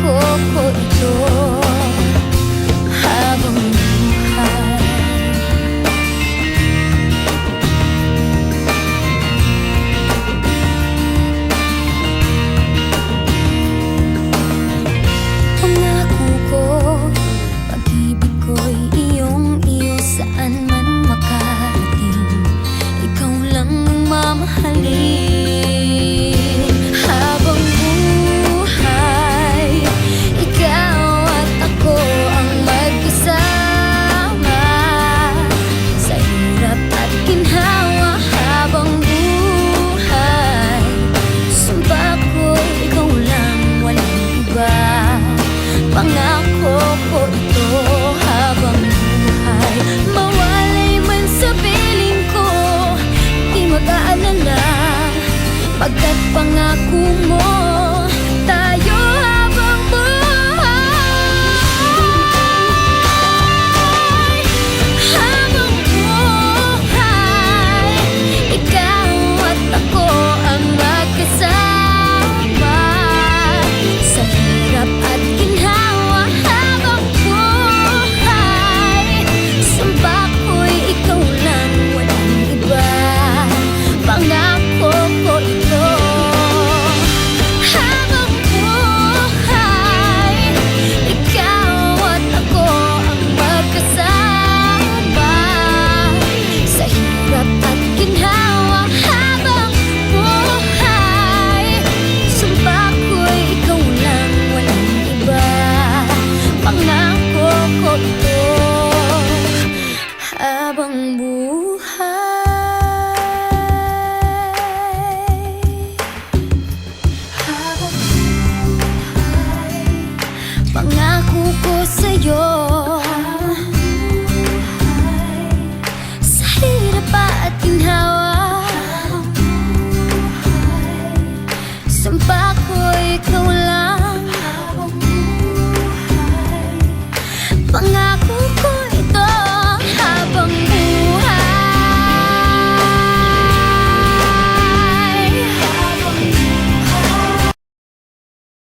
Pangako ko ito habang buhay. Pangako ko, pag-ibig ko'y iyong-iyo saan man makarating. Ikaw lang ang mamahalin habang buhay. Ikaw at ako ang magkasama sa hirap at ginhawa habang buhay. Sumpa ko, ikaw lang, walang iba. Pangako ko ito habang buhay. Mawalay man sa piling ko, di mag-aalala, pagkat pangako mo tayo habang buhay. Habang buhay, ikaw at ako ang magkasama sa hirap at ginhawa habang buhay. Sumpa ko'y ikaw lang, walang iba. Pangako ko ito habang buhay. Ikaw at ako ang magkasama sa hirap at ginhawa habang buhay. Sumpa ko'y ikaw lang, walang iba. Pangako ko ito habang buhay. Habang buhay, pangako ko sa'yo